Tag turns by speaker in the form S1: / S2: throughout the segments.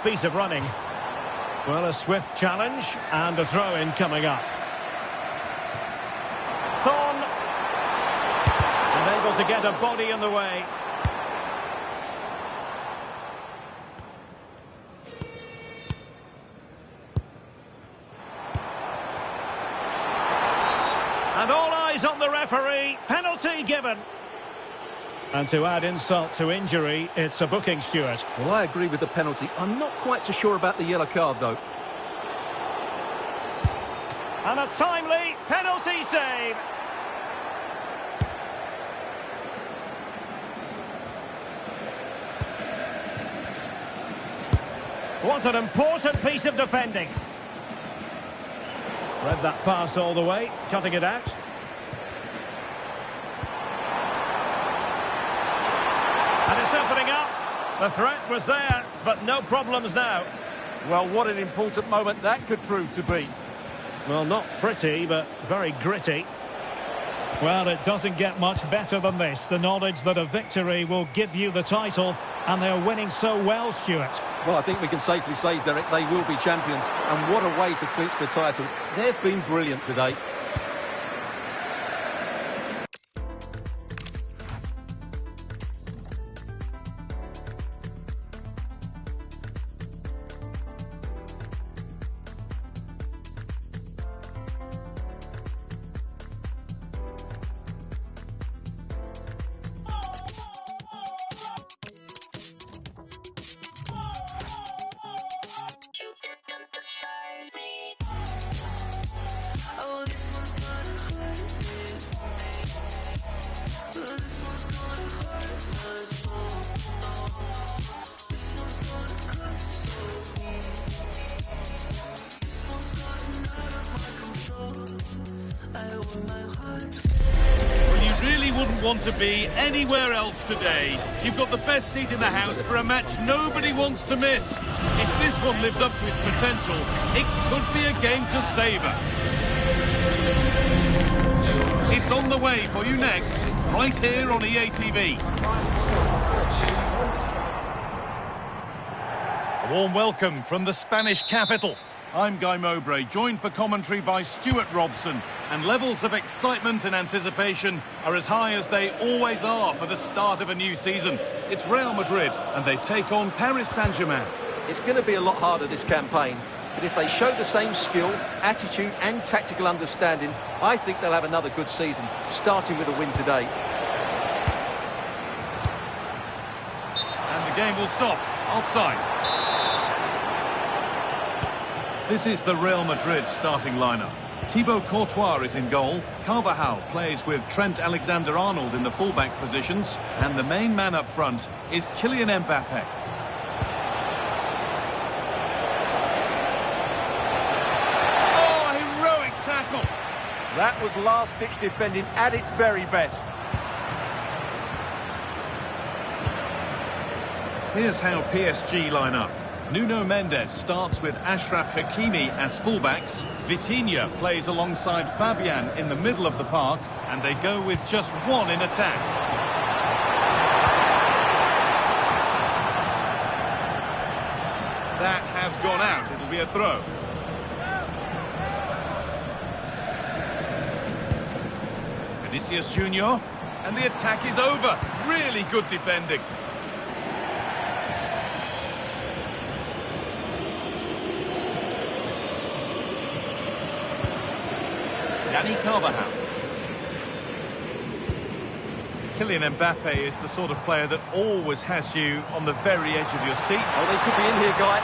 S1: Piece of running. Well, a swift challenge and a throw-in coming up. Son. Unable to get a body in the way. And all eyes on the referee. Penalty given. And to add insult to injury, it's a booking, Stuart.
S2: Well, I agree with the penalty. I'm not quite so sure about the yellow card, though.
S1: And a timely penalty save. Was an important piece of defending. Read that pass all the way, cutting it out. And it's opening up. The threat was there, but no problems now.
S3: Well, what an important moment that could prove to be.
S1: Well, not pretty, but very gritty. Well, it doesn't get much better than this. The knowledge that a victory will give you the title, and they're winning so well, Stuart.
S2: Well, I think we can safely say, Derek, they will be champions. And what a way to clinch the title. They've been brilliant today.
S4: Well, you really wouldn't want to be anywhere else today. You've got the best seat in the house for a match nobody wants to miss. If this one lives up to its potential, it could be a game to savour. It's on the way for you next, right here on EA TV. A warm welcome from the Spanish capital. I'm Guy Mowbray, joined for commentary by Stuart Robson, and levels of excitement and anticipation are as high as they always are for the start of a new season. It's Real Madrid, and they take on Paris Saint-Germain.
S2: It's going to be a lot harder this campaign, but if they show the same skill, attitude and tactical understanding, I think they'll have another good season, starting with a win today.
S4: And the game will stop. Offside. This is the Real Madrid starting lineup. Thibaut Courtois is in goal. Carvajal plays with Trent Alexander-Arnold in the fullback positions. And the main man up front is Kylian Mbappe. Oh, heroic tackle!
S3: That was last-ditch defending at its very best.
S4: Here's how PSG line up. Nuno Mendes starts with Achraf Hakimi as fullbacks. Vitinha plays alongside Fabian in the middle of the park, and they go with just one in attack. That has gone out. It'll be a throw. Vinicius Junior, and the attack is over. Really good defending. Carvajal. Kylian Mbappe is the sort of player that always has you on the very edge of your seat.
S2: Oh, they could be in here, Guy.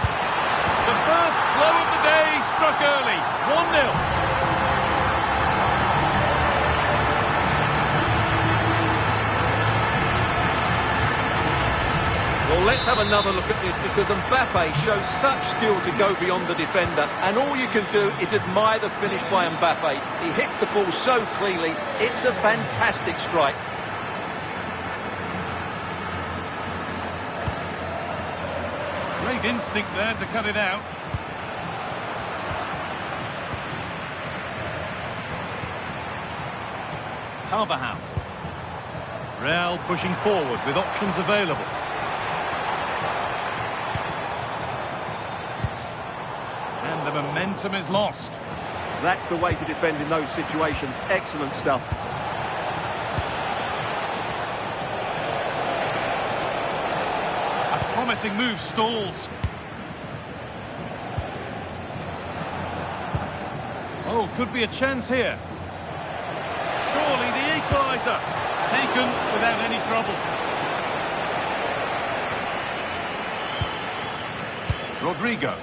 S4: The first blow of the day struck early. 1-0.
S2: Well, let's have another look at this, because Mbappe shows such skill to go beyond the defender, and all you can do is admire the finish by Mbappe. He hits the ball so cleanly, it's a fantastic strike.
S4: Great instinct there to cut it out. Carvajal. Real pushing forward with options available. And the momentum is lost.
S2: That's the way to defend in those situations. Excellent stuff.
S4: A promising move stalls. Oh, could be a chance here. Surely the equaliser. Taken without any trouble. Rodrigo.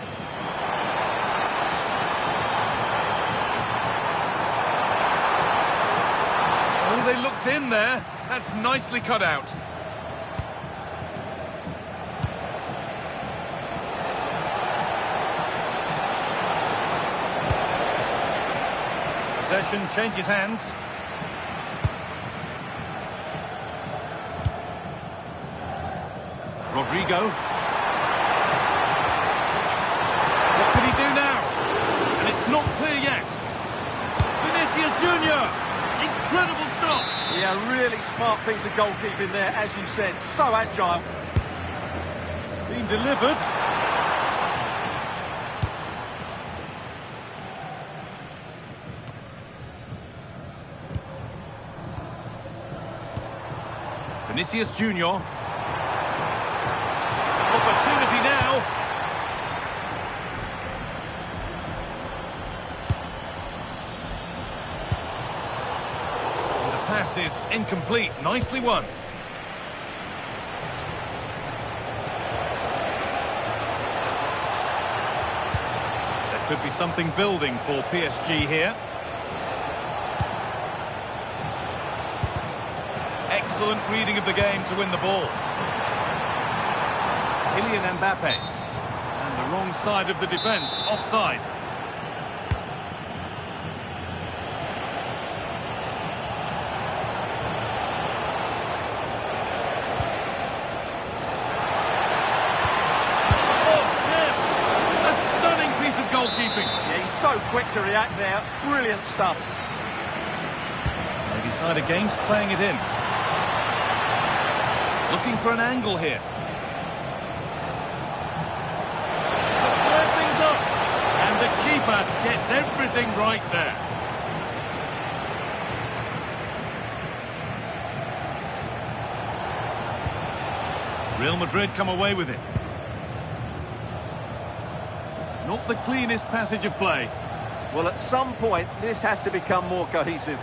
S4: Oh, they looked in there. That's nicely cut out. Possession changes hands. Rodrigo. What can he do now? And it's not clear yet. Vinicius Junior. Incredible stop.
S2: Yeah, really smart piece of goalkeeping there, as you said. So agile.
S4: It's been delivered. Vinicius Junior. Opportunity now. And the pass is incomplete. Nicely won. There could be something building for PSG here. Excellent reading of the game to win the ball. Kylian Mbappe. And the wrong side of the defence, offside. Oh, tips! A stunning piece of goalkeeping.
S2: Yeah, he's so quick to react there. Brilliant stuff.
S4: They decide against playing it in. Looking for an angle here. To square things up. And the keeper gets everything right there. Real Madrid come away with it. Not the cleanest passage of play.
S2: Well, at some point, this has to become more cohesive.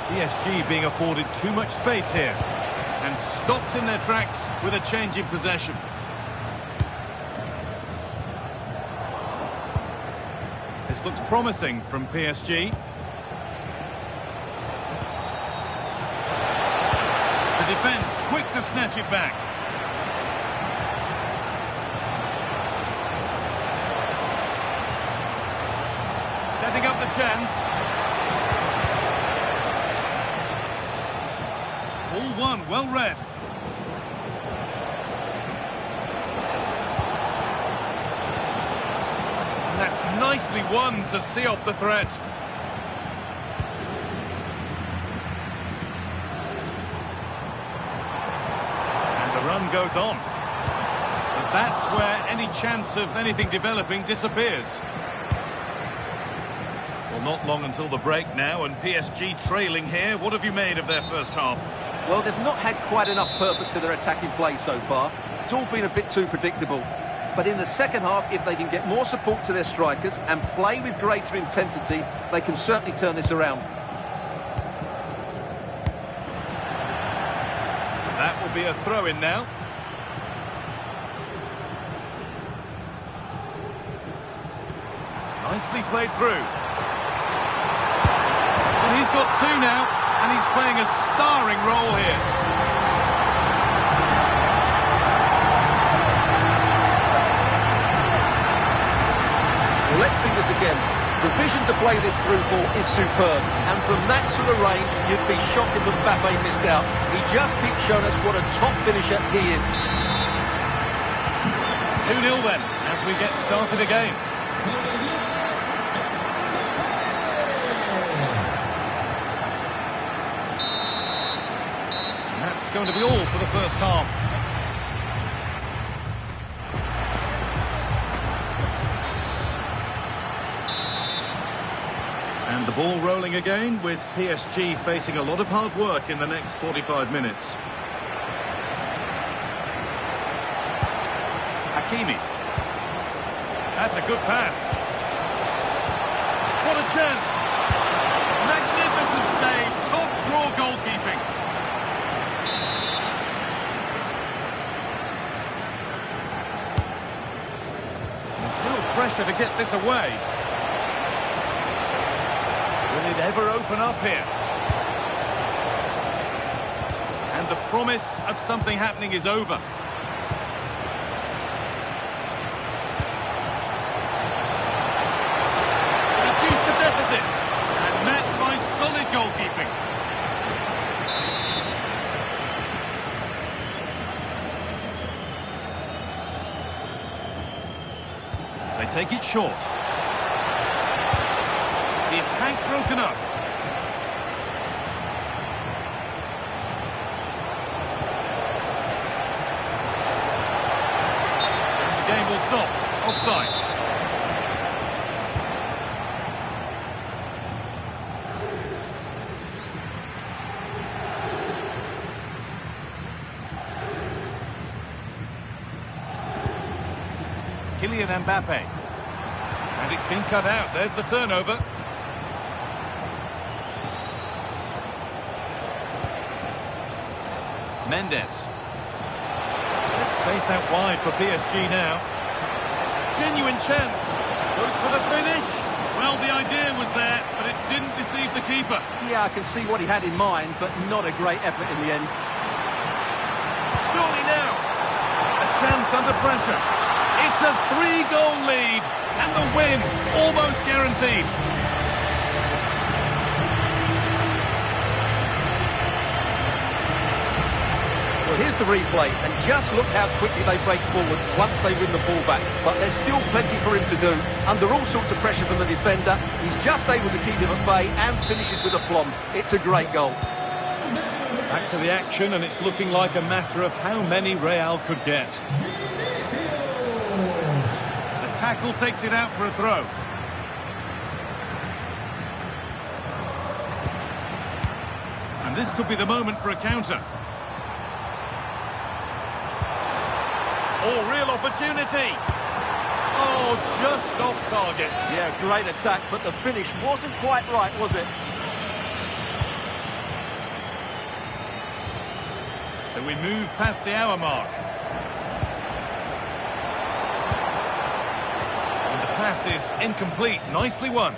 S4: PSG being afforded too much space here. And stopped in their tracks with a change in possession. This looks promising from PSG. The defence quick to snatch it back. Setting up the chance. All one, well read. And that's nicely won to see off the threat. And the run goes on. But that's where any chance of anything developing disappears. Well, not long until the break now, and PSG trailing here. What have you made of their first half?
S2: Well, they've not had quite enough purpose to their attacking play so far. It's all been a bit too predictable. But in the second half, if they can get more support to their strikers and play with greater intensity, they can certainly turn this around.
S4: That will be a throw-in now. Nicely played through. And he's got two now. And he's playing a starring role here.
S2: Well, let's see this again. The vision to play this through ball is superb. And from that sort of range, you'd be shocked if Mbappe missed out. He just keeps showing us what a top finisher he is.
S4: 2-0 then, as we get started again. Going to be all for the first half. And the ball rolling again, with PSG facing a lot of hard work in the next 45 minutes. Hakimi. That's a good pass. What a chance. Magnificent save. Top draw goalkeeping. There's real pressure to get this away. Will it ever open up here? And the promise of something happening is over. Reduced the deficit. And met by solid goalkeeping. They take it short. The attack broken up. The game will stop. Offside. Kylian Mbappe. And it's been cut out. There's the turnover. Mendes. Let's space out wide for PSG now. Genuine chance. Goes for the finish. Well, the idea was there, but it didn't deceive the keeper.
S2: Yeah, I can see what he had in mind, but not a great effort in the end.
S4: Surely now. A chance under pressure. It's a 3-goal lead, and the win almost guaranteed.
S2: Well, here's the replay, and just look how quickly they break forward once they win the ball back. But there's still plenty for him to do. Under all sorts of pressure from the defender, he's just able to keep him at bay and finishes with aplomb. It's a great goal.
S4: Back to the action, and it's looking like a matter of how many Real could get. The tackle takes it out for a throw. And this could be the moment for a counter. Oh, real opportunity. Oh, just off target.
S2: Yeah, great attack, but the finish wasn't quite right, was it?
S4: So we move past the hour mark. And the pass is incomplete. Nicely won.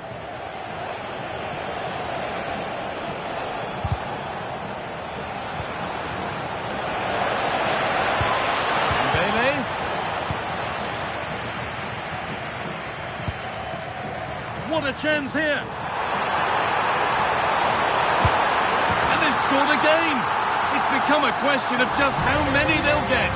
S4: What a chance here. And they've scored again. It's become a question of just how many they'll get.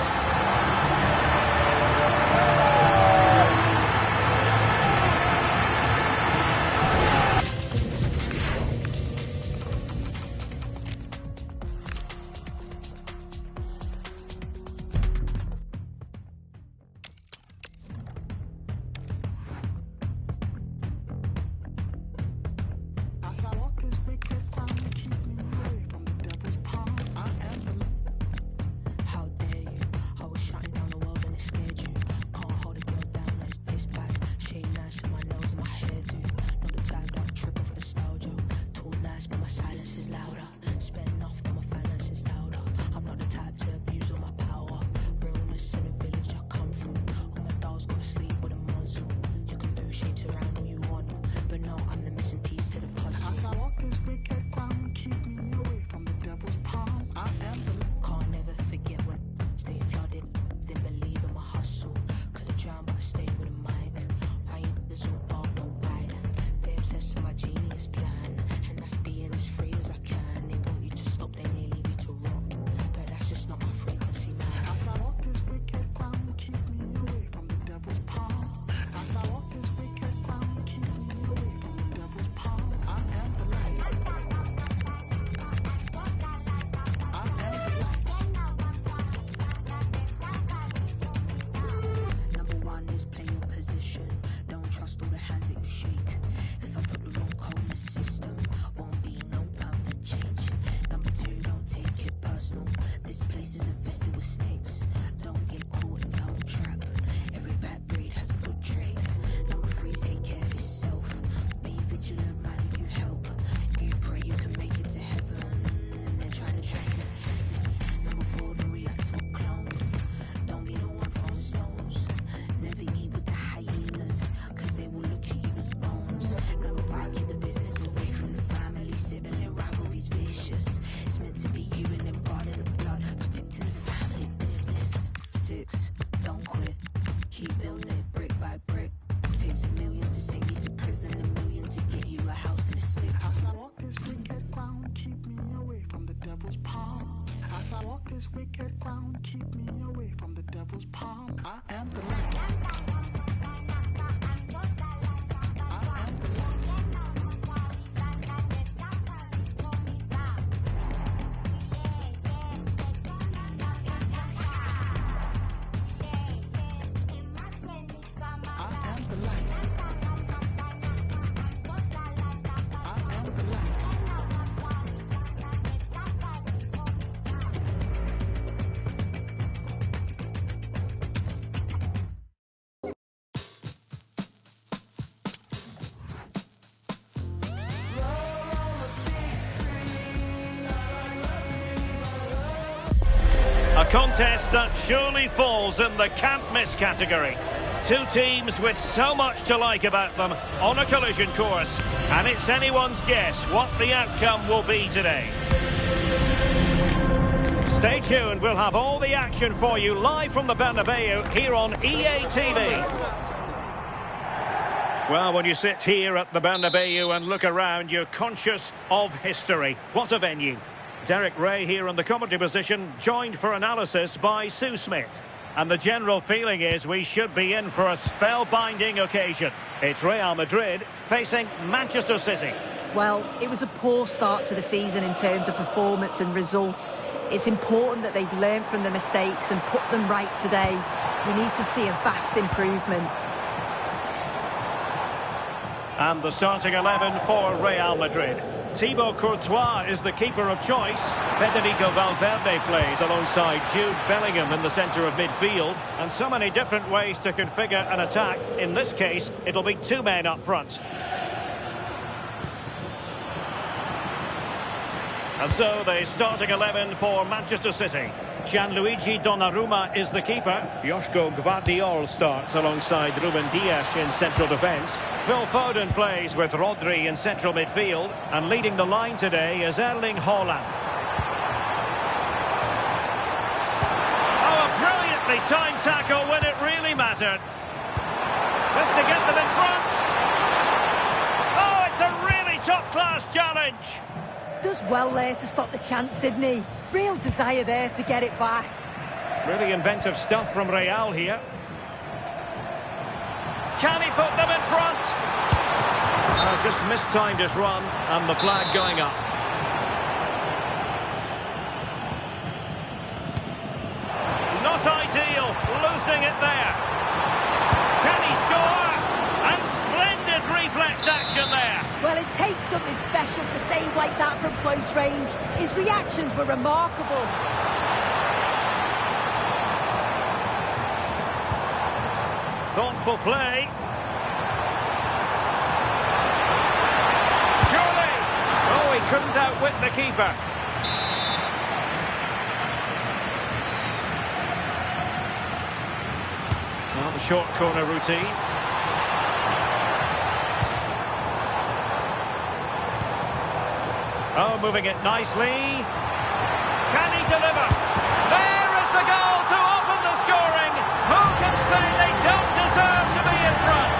S4: Play your position. Don't trust all the hands that you shake. If I put the wrong coldness
S5: this wicked crown, keep me away from the devil's palm. I am the light. I am the light. I am the light. I am the light.
S1: A contest that surely falls in the can't-miss category. Two teams with so much to like about them on a collision course. And it's anyone's guess what the outcome will be today. Stay tuned, we'll have all the action for you live from the Bernabeu here on EA TV. Well, when you sit here at the Bernabeu and look around, you're conscious of history. What a venue. Derek Ray here in the commentary position, joined for analysis by Sue Smith. And the general feeling is we should be in for a spellbinding occasion. It's Real Madrid facing Manchester City.
S6: Well, it was a poor start to the season in terms of performance and results. It's important that they've learned from the mistakes and put them right today. We need to see a vast improvement.
S1: And the starting 11 for Real Madrid. Thibaut Courtois is the keeper of choice. Federico Valverde plays alongside Jude Bellingham in the centre of midfield. And so many different ways to configure an attack. In this case, it'll be two men up front. And so the starting 11 for Manchester City. Gianluigi Donnarumma is the keeper. Joško Gvardiol starts alongside Ruben Dias in central defence. Phil Foden plays with Rodri in central midfield. And leading the line today is Erling Haaland. Oh, a brilliantly timed tackle when it really mattered. Just to get them in front. Oh, it's a really top-class challenge.
S6: Does well there to stop the chance, didn't he? Real desire there to get it back.
S1: Really inventive stuff from Real here. Can he put them in front? Just mistimed his run and the flag going up. Not ideal, losing it there. Can he score? And splendid reflex action there.
S6: Well, it takes something special to save like that from close range. His reactions were remarkable.
S1: Thoughtful play. Surely. Oh, he couldn't outwit the keeper. Well, the short corner routine. Oh, moving it nicely. Can he deliver? There is the goal to open the scoring. Who can say they don't deserve to be in front?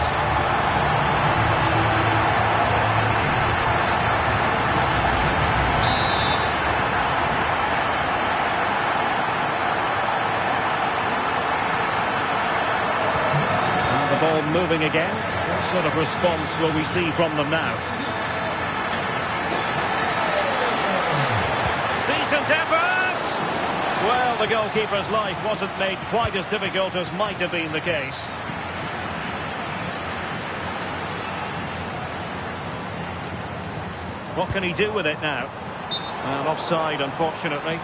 S1: And the ball moving again. What sort of response will we see from them now? Decent effort! Well, the goalkeeper's life wasn't made quite as difficult as might have been the case. What can he do with it now? Well, offside, unfortunately.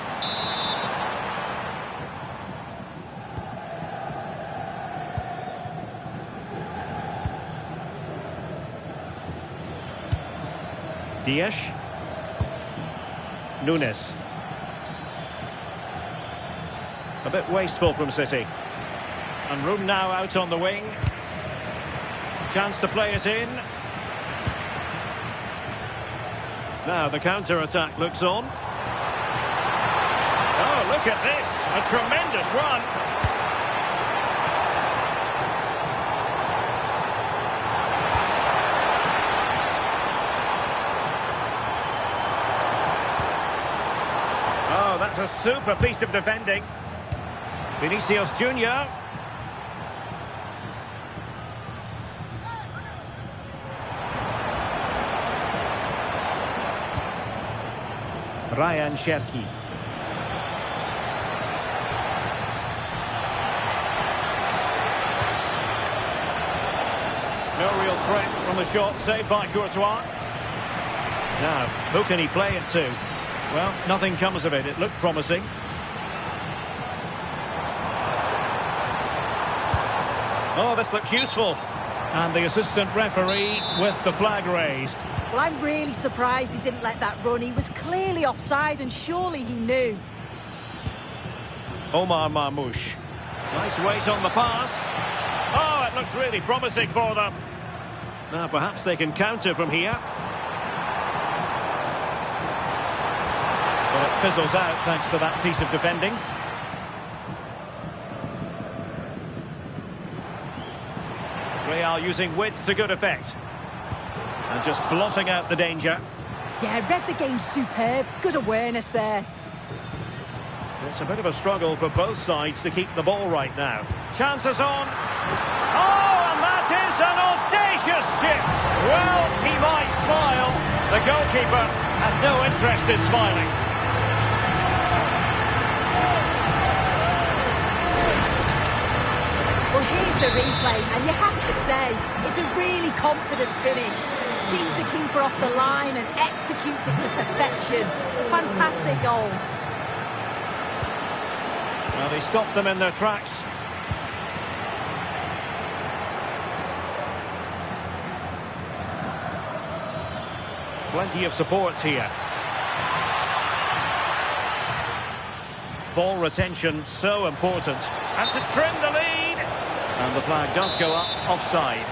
S1: Dias. Nunes. A bit wasteful from City. And room now out on the wing. Chance to play it in. Now the counter-attack looks on. Oh, look at this. A tremendous run. That's a super piece of defending. Vinicius Junior. Ryan Cherki. No real threat from the shot, saved by Courtois. Now, who can he play it to? Well, nothing comes of it. It looked promising. Oh, this looks useful. And the assistant referee with the flag raised.
S6: Well, I'm really surprised he didn't let that run. He was clearly offside and surely he knew.
S1: Omar Marmoush. Nice weight on the pass. Oh, it looked really promising for them. Now, perhaps they can counter from here. But it fizzles out thanks to that piece of defending. Real using width to good effect. And just blotting out the danger.
S6: Yeah, read the game superb. Good awareness there.
S1: It's a bit of a struggle for both sides to keep the ball right now. Chances on. Oh, and that is an audacious chip. Well, he might smile. The goalkeeper has no interest in smiling.
S6: Well, here's the replay, and you have to say, it's a really confident finish. Sees the keeper off the line and executes it to perfection. It's a fantastic goal.
S1: Well, they stopped them in their tracks. Plenty of support here. Ball retention so important. And to trim the lead. And the flag does go up offside.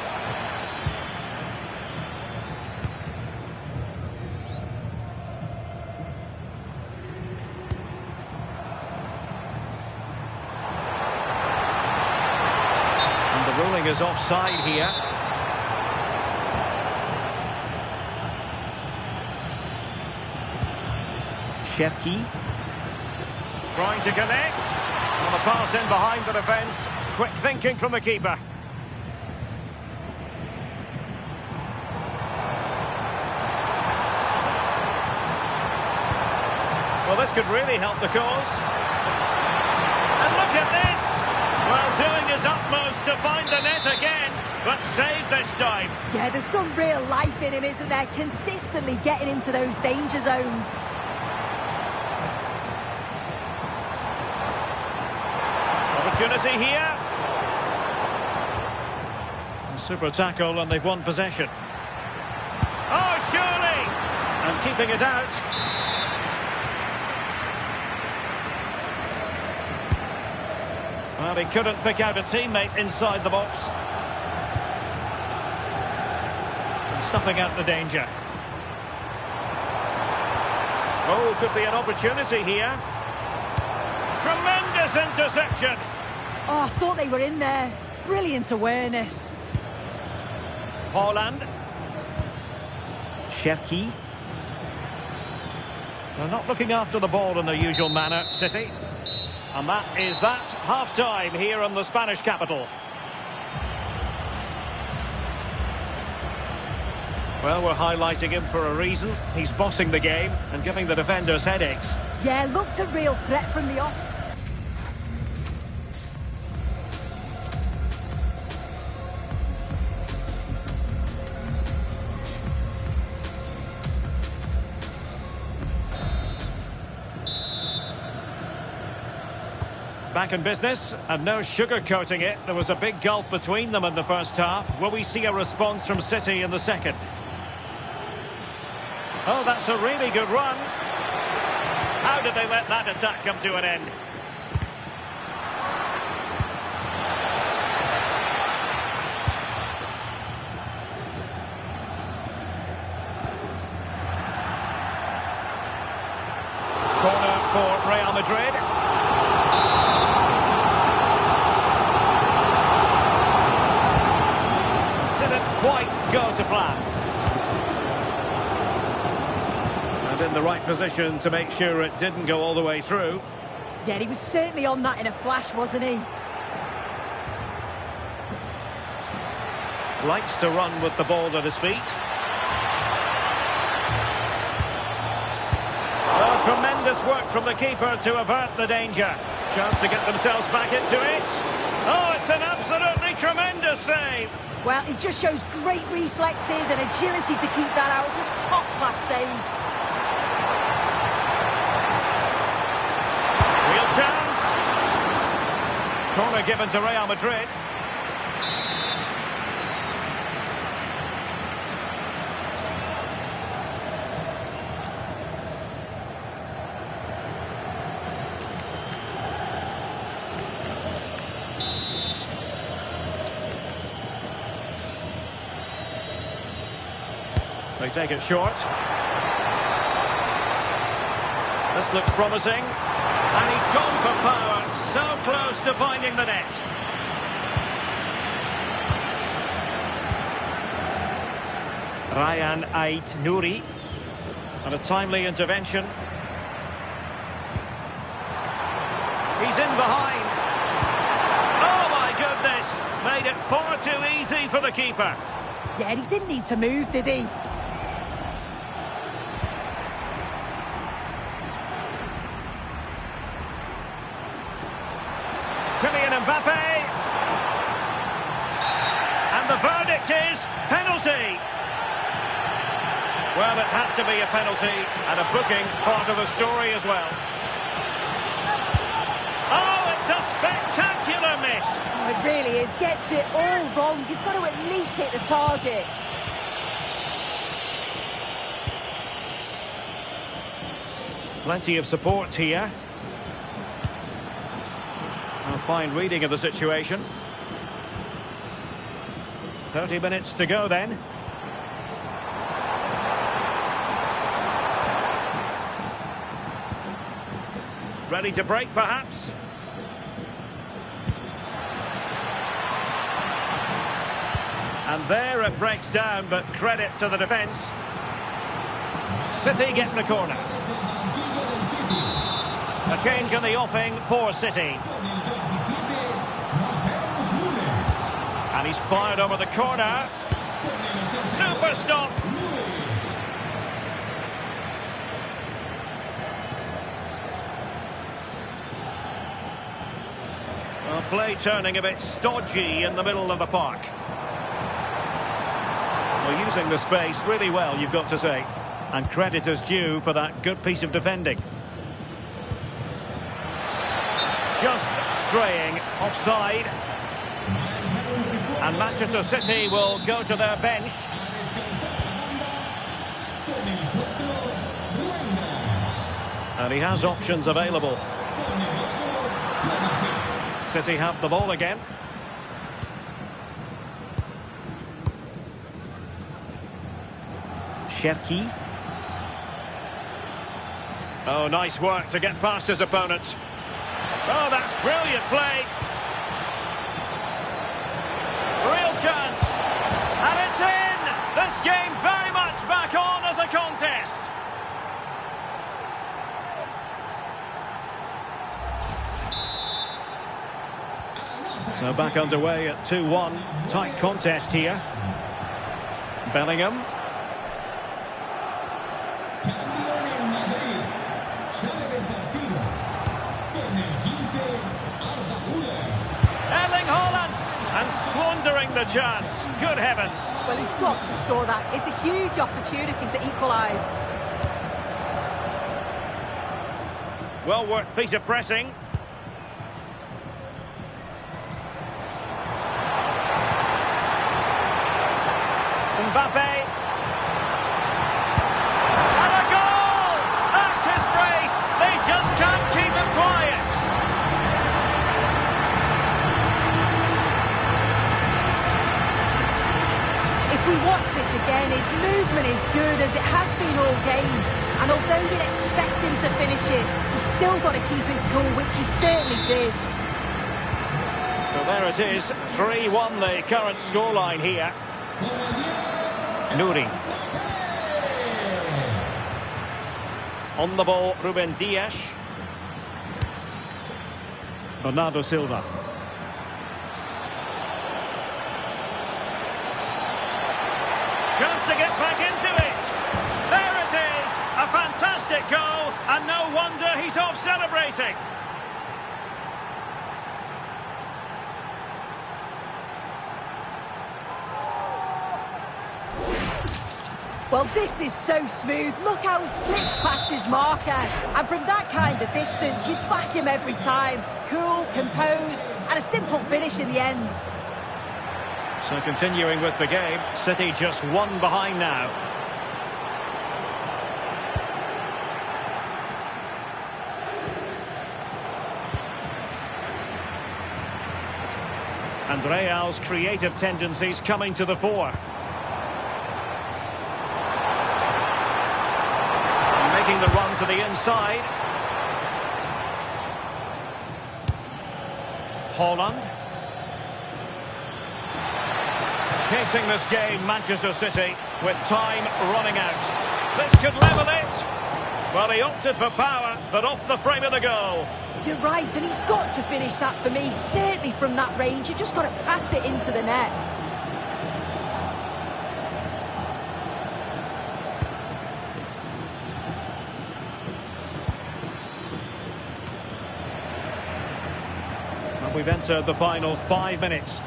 S1: And the ruling is offside here. Cherki. Trying to connect. On the pass in behind the defence. Quick thinking from the keeper. Well, this could really help the cause. And look at this! Well, doing his utmost to find the net again, but saved this time.
S6: Yeah, there's some real life in him, isn't there? Consistently getting into those danger zones.
S1: Opportunity here. Super tackle, and they've won possession. Oh, surely! And keeping it out. Well, he couldn't pick out a teammate inside the box. And snuffing out the danger. Oh, could be an opportunity here. Tremendous interception.
S6: Oh, I thought they were in there. Brilliant awareness.
S1: Haaland. Cherki. They're not looking after the ball in their usual manner, City. And that is that. Half-time here in the Spanish capital. Well, we're highlighting him for a reason. He's bossing the game and giving the defenders headaches.
S6: Yeah, looked a real threat from the off.
S1: Back in business, and no sugarcoating it. There was a big gulf between them in the first half. Will we see a response from City in the second? Oh, that's a really good run. How did they let that attack come to an end? Corner for Real Madrid. Didn't quite go to plan. And And in the right position to make sure it didn't go all the way through.
S6: Yeah, he was certainly on that in a flash, wasn't he?
S1: Likes to run with the ball at his feet. Oh, tremendous work from the keeper to avert the danger. Chance to get themselves back into it. Oh, it's an absolutely tremendous save.
S6: Well, he just shows great reflexes and agility to keep that out. It's a top-class save.
S1: Real chance. Corner given to Real Madrid. They take it short. This looks promising. And he's gone for power. So close to finding the net. Ryan Ait-Nouri. And a timely intervention. He's in behind. Oh my goodness. Made it far too easy for the keeper.
S6: Yeah, and he didn't need to move, did he?
S1: Kylian Mbappe. And the verdict is penalty. Well, it had to be a penalty and a booking part of the story as well. Oh, it's a spectacular miss.
S6: Oh, it really is. Gets it all wrong. You've got to at least hit the target.
S1: Plenty of support here. A fine reading of the situation. 30 minutes to go then. Ready to break, perhaps? And there it breaks down, but credit to the defence. City get the corner. A change in the offing for City. And he's fired over the corner. Super stop. Well, play turning a bit stodgy in the middle of the park. Well, using the space really well, you've got to say. And credit is due for that good piece of defending. Just straying offside. And Manchester City will go to their bench. And he has options available. City have the ball again. Cherki. Oh, nice work to get past his opponent. Oh, that's brilliant play. Real chance. And it's in! This game very much back on as a contest. So back underway at 2-1. Tight contest here. Bellingham. And squandering the chance. Good heavens.
S6: Well, he's got to score that. It's a huge opportunity to equalise.
S1: Well worked piece of pressing. Mbappe. And a goal! That's his brace. They just can't keep him quiet.
S6: If we watch this again, his movement is good as it has been all game. And although you'd expect him to finish it, he's still got to keep his cool, which he certainly did.
S1: So there it is, 3-1 the current scoreline here. Nouri. On the ball, Ruben Dias. Bernardo Silva. Chance to get back into it. There it is. A fantastic goal. And no wonder he's off celebrating.
S6: Well, this is so smooth. Look how he slips past his marker. And from that kind of distance, you back him every time. Cool, composed, and a simple finish in the end.
S1: So continuing with the game, City just one behind now. And Real's creative tendencies coming to the fore. Making the run to the inside. Haaland. Chasing this game, Manchester City, with time running out. This could level it. Well, he opted for power, but off the frame of the goal.
S6: You're right, and he's got to finish that for me. Certainly from that range, you've just got to pass it into the net.
S1: We've entered the final 5 minutes.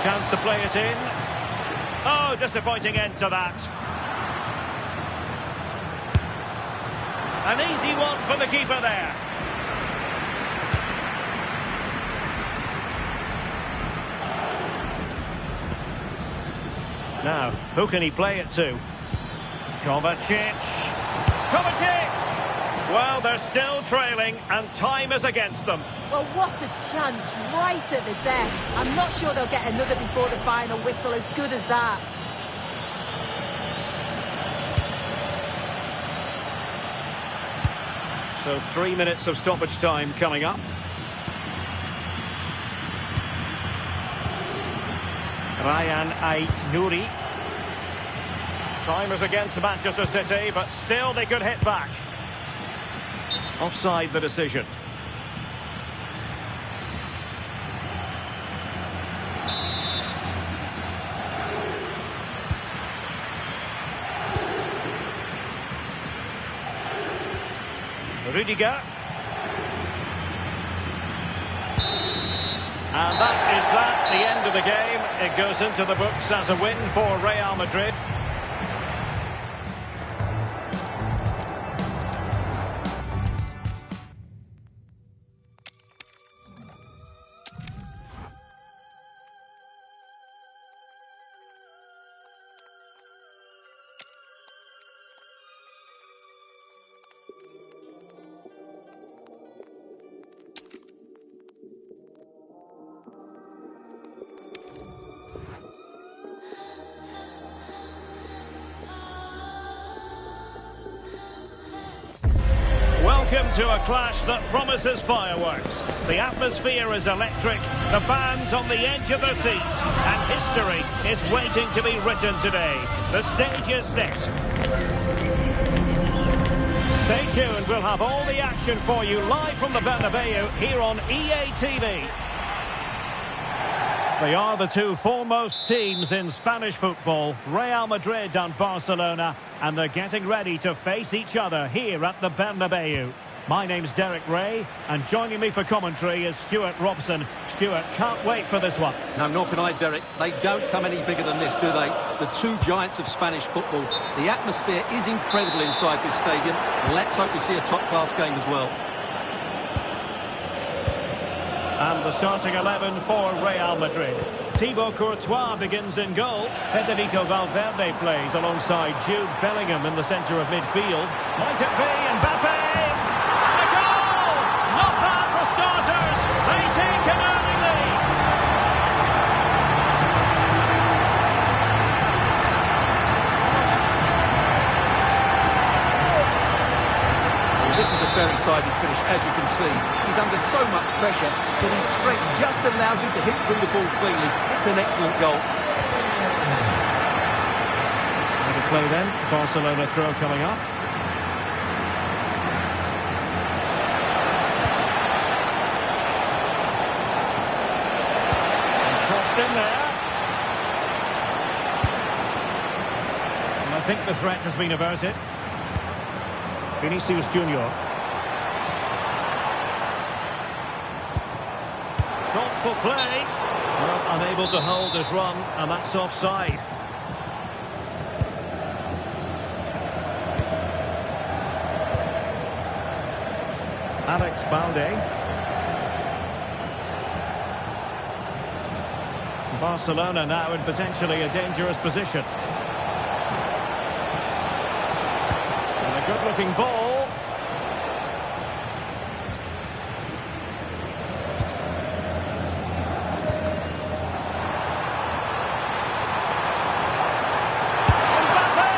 S1: Chance to play it in. Oh, disappointing end to that. An easy one for the keeper there. Now, who can he play it to? Kovacic. Well, they're still trailing, and time is against them.
S6: Well, what a chance right at the death. I'm not sure they'll get another before the final whistle as good as that.
S1: So 3 minutes of stoppage time coming up. Ryan Ait-Nouri. Time is against Manchester City, but still they could hit back. Offside the decision. Rudiger. And that is that, the end of the game. It goes into the books as a win for Real Madrid. Welcome to a clash that promises fireworks. The atmosphere is electric, the fans on the edge of their seats, and history is waiting to be written today. The stage is set. Stay tuned, we'll have all the action for you live from the Bernabeu here on EA TV. They are the two foremost teams in Spanish football, Real Madrid and Barcelona, and they're getting ready to face each other here at the Bernabeu. My name's Derek Ray, and joining me for commentary is Stuart Robson. Stuart, can't wait for this one.
S2: No, nor can I, Derek. They don't come any bigger than this, do they? The two giants of Spanish football. The atmosphere is incredible inside this stadium. Let's hope we see a top-class game as well.
S1: And the starting 11 for Real Madrid. Thibaut Courtois begins in goal. Federico Valverde plays alongside Jude Bellingham in the centre of midfield. Might it be Mbappe? A goal! Not bad for starters. They take an early lead.
S2: This is a very tidy finish, as you can see. He's under so much pressure, but his strength just allows him to hit through the ball cleanly. It's an excellent goal.
S1: Out of play then. Barcelona throw coming up. In there. And I think the threat has been averted. Vinicius Junior. Thoughtful play. Well, unable to hold his run, and that's offside. Alex Balde. Barcelona now in potentially a dangerous position. And a good-looking ball. Mbappe!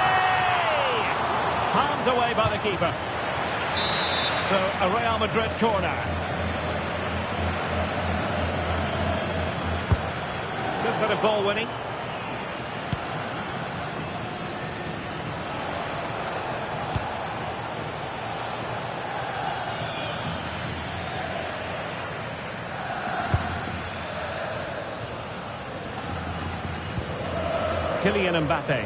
S1: Palmed away by the keeper. So a Real Madrid corner. Good bit of ball winning. Kylian Mbappe.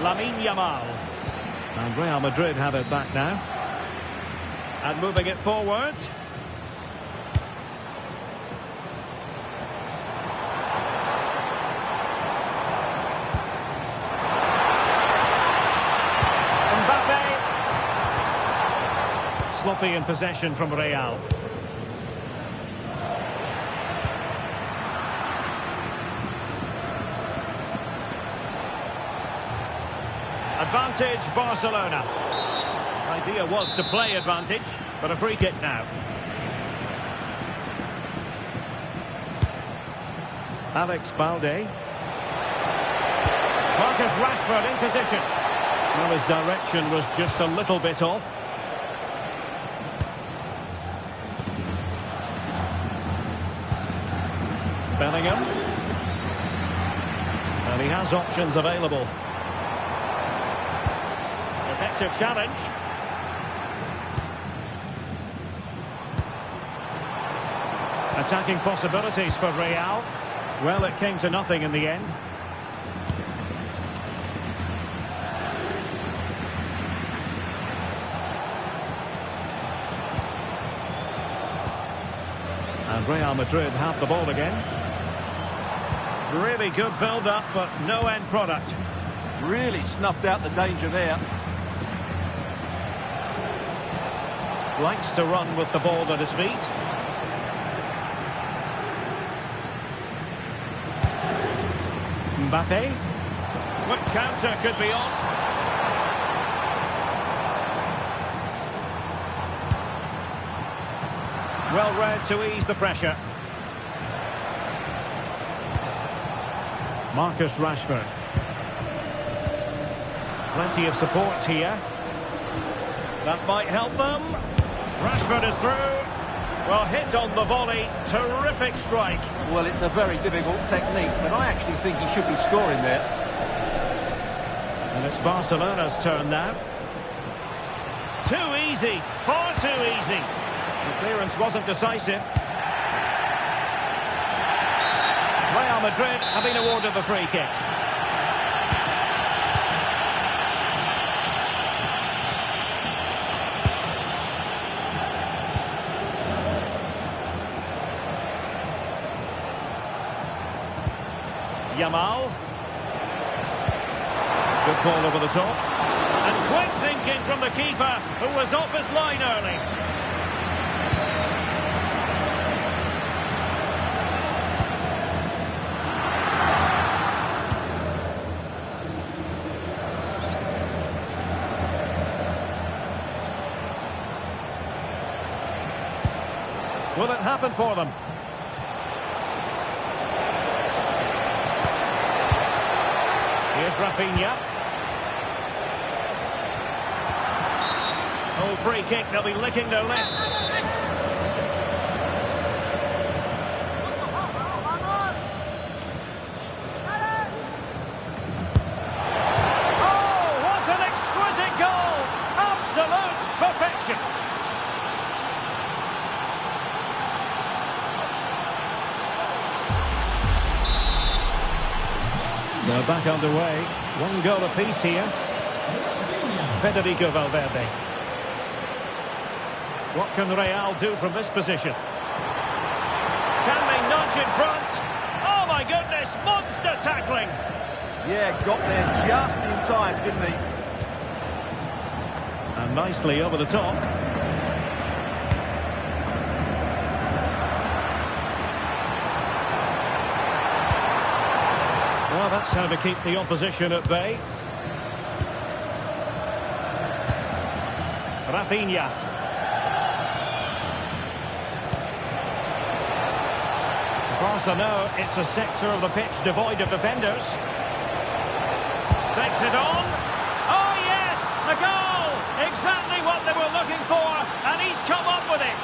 S1: Lamine Yamal. And Real Madrid have it back now. And moving it forward. Mbappe. Sloppy in possession from Real. Advantage Barcelona. Idea was to play advantage, but a free kick now. Alex Balde. Marcus Rashford in position. Well, his direction was just a little bit off. Bellingham. And he has options available. Effective challenge. Attacking possibilities for Real. Well, it came to nothing in the end. And Real Madrid have the ball again. Really good build-up, but no end product.
S2: Really snuffed out the danger there.
S1: Likes to run with the ball at his feet. Mbappe. What counter could be on? Well read to ease the pressure. Marcus Rashford. Plenty of support here. That might help them. Rashford is through. Well, hit on the volley. Terrific strike.
S2: Well, it's a very difficult technique, but I actually think he should be scoring there.
S1: And it's Barcelona's turn now. Too easy. Far too easy. The clearance wasn't decisive. Real Madrid have been awarded the free kick. Yamal. Good ball over the top. And quick thinking from the keeper, who was off his line early. Will it happen for them? Here's Rafinha. Oh, free kick, they'll be licking their lips. Oh, what an exquisite goal! Absolute perfection. So back underway. One goal apiece here. Federico Valverde. What can Real do from this position? Can they nudge in front? Oh my goodness, monster tackling!
S3: Yeah, got there just in time, didn't he?
S1: And nicely over the top. Well, that's how to keep the opposition at bay. Rafinha. Barcelona, it's a sector of the pitch devoid of defenders. Takes it on. Oh yes, a goal! Exactly what they were looking for, and he's come up with it.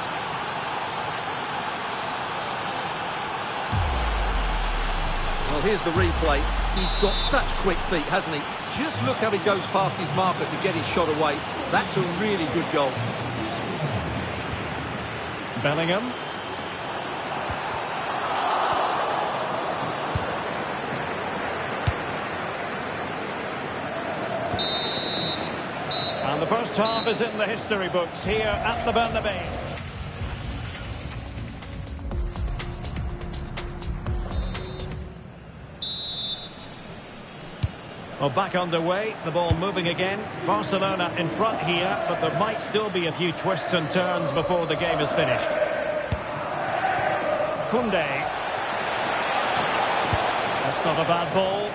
S2: Well, here's the replay. He's got such quick feet, hasn't he? Just look how he goes past his marker to get his shot away. That's a really good goal.
S1: Bellingham. And the first half is in the history books here at the Bernabeu. Well, back underway, the ball moving again. Barcelona in front here, but there might still be a few twists and turns before the game is finished. Koundé. That's not a bad ball.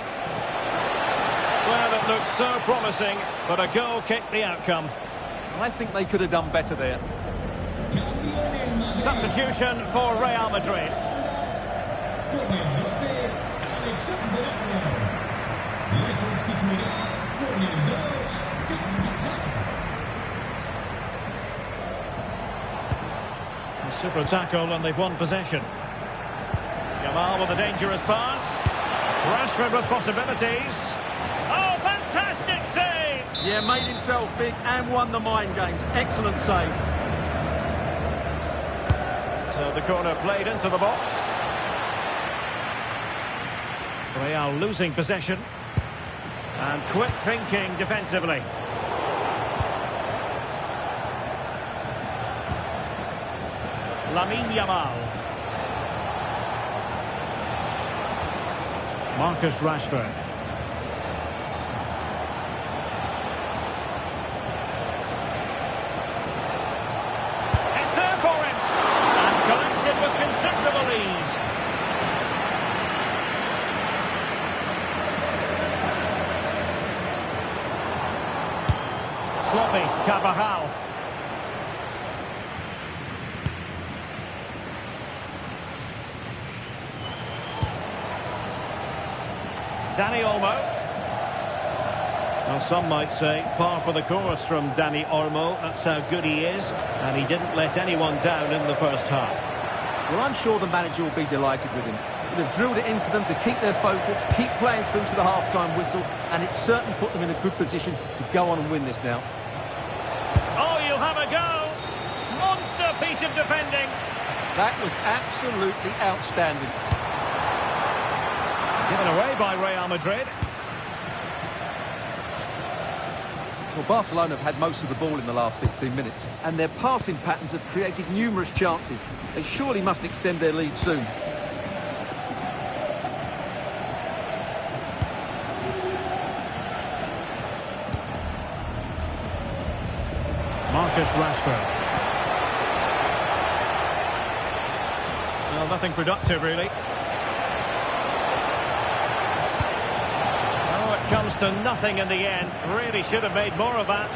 S1: Well, it looked so promising, but a goal kicked the outcome.
S2: I think they could have done better there.
S1: Substitution for Real Madrid. A super tackle and they've won possession. Yamal with a dangerous pass. Rashford with possibilities. Oh, fantastic save!
S3: Yeah, made himself big and won the mind games. Excellent save.
S1: So the corner played into the box. Real losing possession. And quick thinking defensively. Lamine Yamal. Marcus Rashford. It's there for him. And collected with considerable ease. Sloppy, Carvajal. Dani Olmo. Well, some might say par for the course from Dani Olmo. That's how good he is, and he didn't let anyone down in the first half.
S2: Well, I'm sure the manager will be delighted with him. He'll have drilled it into them to keep their focus, keep playing through to the half-time whistle, and it's certainly put them in a good position to go on and win this now.
S1: Oh, you'll have a go! Monster piece of defending!
S2: That was absolutely outstanding.
S1: Given away by Real Madrid.
S2: Well, Barcelona have had most of the ball in the last 15 minutes, and their passing patterns have created numerous chances. They surely must extend their lead soon.
S1: Marcus Rashford. Well, nothing productive, really. Oh, it comes to nothing in the end. Really should have made more of that.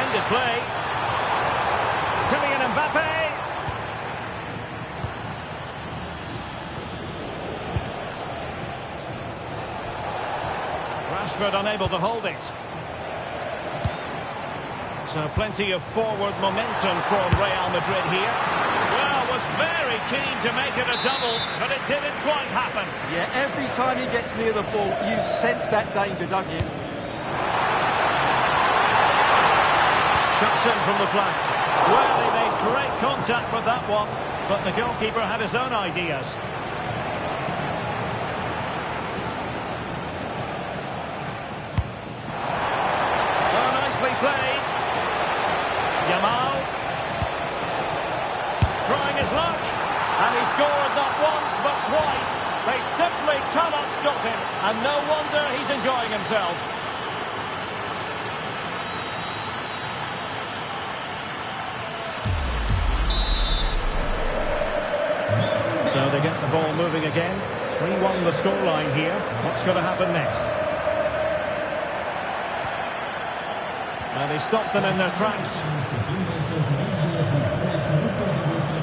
S1: Splendid play. Kylian Mbappe. Rashford unable to hold it. So plenty of forward momentum for Real Madrid here. Well, was very keen to make it a double, but it didn't quite happen.
S3: Yeah, every time he gets near the ball, you sense that danger, don't you?
S1: Cuts in from the flank. Well, he made great contact with that one, but the goalkeeper had his own ideas. Oh, nicely played. Yamal. Trying his luck. And he scored not once, but twice. They simply cannot stop him. And no wonder he's enjoying himself. So they get the ball moving again. 3-1 the scoreline here. What's going to happen next? And they stopped them in their tracks.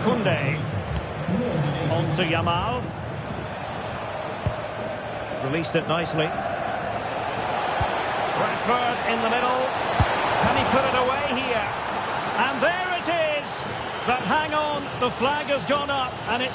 S1: Koundé. On to Yamal. Released it nicely. Rashford in the middle. Can he put it away here? And there it is! But hang on, the flag has gone up and it's